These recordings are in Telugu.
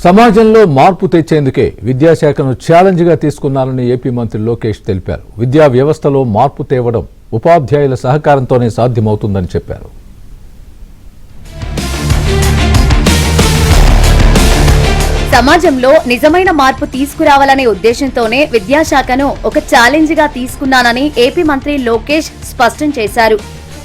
సమాజంలో మార్పు తెచ్చేందుకే విద్యాశాఖను ఛాలెంజ్గా తీసుకున్నారని ఏపీ మంత్రి లోకేష్ తెలిపారు. విద్యా వ్యవస్థలో మార్పు తేవడం ఉపాధ్యాయుల సహకారంతోనే సాధ్యమవుతుందని చెప్పారు. సమాజంలో నిజమైన మార్పు తీసుకురావాలనే ఉద్దేశంతోనే విద్యాశాఖను ఒక ఛాలెంజ్గా తీసుకున్నానని ఏపీ మంత్రి లోకేష్ స్పష్టం చేశారు.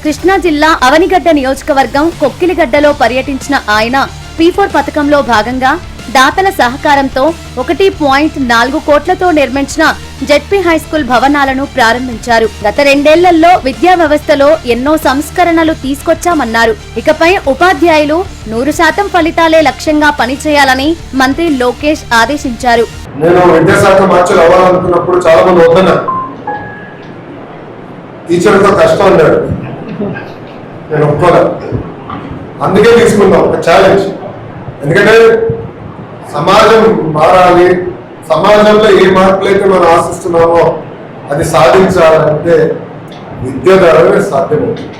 కృష్ణా జిల్లా అవనిగడ్డ నియోజకవర్గం కొక్కిలిగడ్డలో పర్యటించిన ఆయన P4 పథకంలో భాగంగా దాతల సహకారంతో 1.4 కోట్లతో నిర్మించిన జెడ్పీ హైస్కూల్ భవనాలను ప్రారంభించారు. గత 2 ఏళ్లలో విద్యా వ్యవస్థలో ఎన్నో సంస్కరణలు తీసుకొచ్చామన్నారు. ఇకపై ఉపాధ్యాయులు 100% ఫలితాలే లక్ష్యంగా పనిచేయాలని మంత్రి లోకేష్ ఆదేశించారు. నేను విద్యాశాఖ మార్చులు అవ్వాలనుకున్నప్పుడు చాలా మంది వద్దన్నారు. టీచర్తో కష్టం అన్నాడు, నేను ఒప్పుకోలేదు. అందుకే తీసుకుందాం ఒక ఛాలెంజ్. ఎందుకంటే సమాజం మారాలి, సమాజంలో ఏ మార్పులైతే మనం ఆశిస్తున్నామో అది సాధించాలంటే విద్య ద్వారానే సాధ్యమవుతుంది.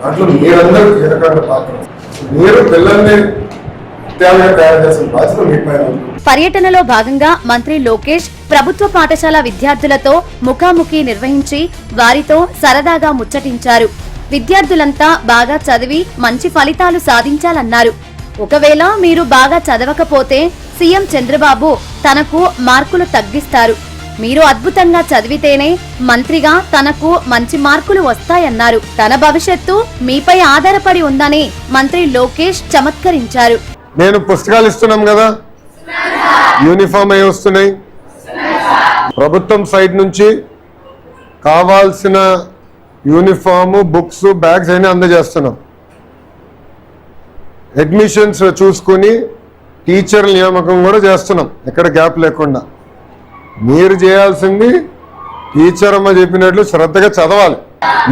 దాంట్లో మీరందరూ కీలకమైన పాత్ర. మీరు పిల్లల్ని విద్యాలుగా తయారు చేసిన బాధ్యత మీ పైన. పర్యటనలో భాగంగా మంత్రి లోకేష్ ప్రభుత్వ పాఠశాల విద్యార్థులతో ముఖాముఖి నిర్వహించి వారితో సరదాగా ముచ్చటించారు. విద్యార్థులంతా బాగా చదివి మంచి ఫలితాలు సాధించాలన్నారు. ఒకవేళ మీరు బాగా చదవకపోతే సీఎం చంద్రబాబు తనకు మార్కులు తగ్గిస్తారు. మీరు అద్భుతంగా చదివితేనే మంత్రిగా తనకు మంచి మార్కులు వస్తాయన్నారు. తన భవిష్యత్తు మీపై ఆధారపడి ఉందని మంత్రి లోకేష్ చమత్కరించారు. నేను పుస్తకాలు ఇస్తున్నాం కదా, యూనిఫామ్ అయి వస్తున్నాయి. ప్రభుత్వం సైడ్ నుంచి కావాల్సిన యూనిఫామ్, బుక్స్, బ్యాగ్స్ అయినా అందజేస్తున్నాం. అడ్మిషన్స్ చూసుకుని టీచర్ల నియామకం కూడా చేస్తున్నాం, ఎక్కడ గ్యాప్ లేకుండా. మీరు చేయాల్సింది టీచర్ అమ్మ చెప్పినట్లు శ్రద్ధగా చదవాలి.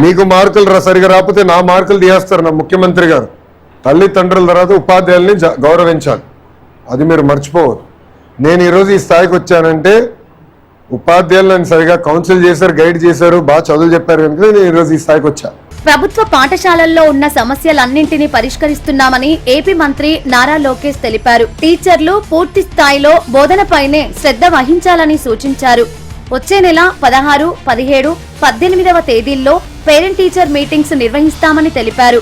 మీకు మార్కులు సరిగా రాకపోతే నా మార్కులు తీయేస్తారు నా ముఖ్యమంత్రి గారు. తల్లిదండ్రుల తర్వాత ఉపాధ్యాయుల్ని గౌరవించాలి, అది మీరు మర్చిపోవద్దు. నేను ఈరోజు ఈ స్థాయికి వచ్చానంటే ఉపాధ్యాయులు నన్ను సరిగా కౌన్సిల్ చేశారు, గైడ్ చేశారు, బాగా చదువులు చెప్పారు కనుక నేను ఈరోజు ఈ స్థాయికి వచ్చాను. ప్రభుత్వ పాఠశాలల్లో ఉన్న సమస్యలన్నింటినీ పరిష్కరిస్తున్నామని ఏపీ మంత్రి నారా లోకేష్ తెలిపారు. టీచర్లు పూర్తి స్థాయిలో బోధనపైనే శ్రద్ధ వహించాలని సూచించారు. వచ్చే నెల 16, 17, 18వ తేదీల్లో పేరెంట్ టీచర్ మీటింగ్స్ నిర్వహిస్తామని తెలిపారు.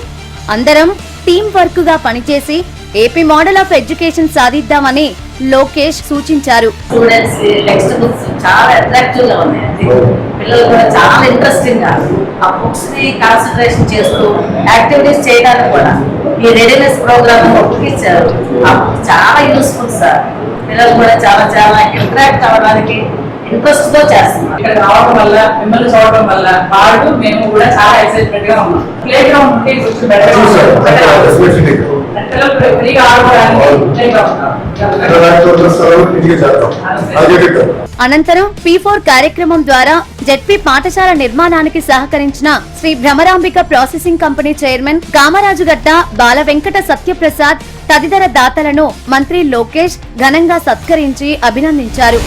అందరం టీం వర్క్ గా పనిచేసి ఏపీ మోడల్ ఆఫ్ ఎడ్యుకేషన్ సాధిద్దామని లోకేష్ సూచించారు. స్టూడెంట్స్ టెక్స్ట్ బుక్స్ చాలా అట్రాక్టివ్ గా ఉన్నాయి. పిల్లలు కూడా చాలా ఇంట్రెస్టింగ్ గా ఆ బుక్స్ ని కాన్సన్ట్రేషన్ చేస్తూ యాక్టివిటీస్ చేయడానికి కూడా ఈ రెడీనెస్ ప్రోగ్రామ్ ఒప్పించారు. ఆ బుక్ చాలా యూస్ఫుల్ సార్. పిల్లలు కూడా చాలా చాలా ఇంటరాక్ట్ అవ్వడానికి ఇంట్రెస్ట్ తో చేస్తున్నాం. ఇక్కడ రావడం వల్ల, మిమ్మల్ని చూడడం వల్ల వాళ్ళు మేము కూడా చాలా ఎక్సైట్మెంట్ గా ఉన్నాం. ప్లే గ్రౌండ్ ఉంటే కొంచెం బెటర్ గా ఫ్రీగా ఆడుకోవడానికి. అనంతరం P4 కార్యక్రమం ద్వారా జెడ్పీ పాఠశాల నిర్మాణానికి సహకరించిన Shri Bhramarambika processing company chairman Kamarajugadda Bala Venkata Satyaprasad తదితర దాతలను మంత్రి లోకేష్ ఘనంగా సత్కరించి అభినందించారు.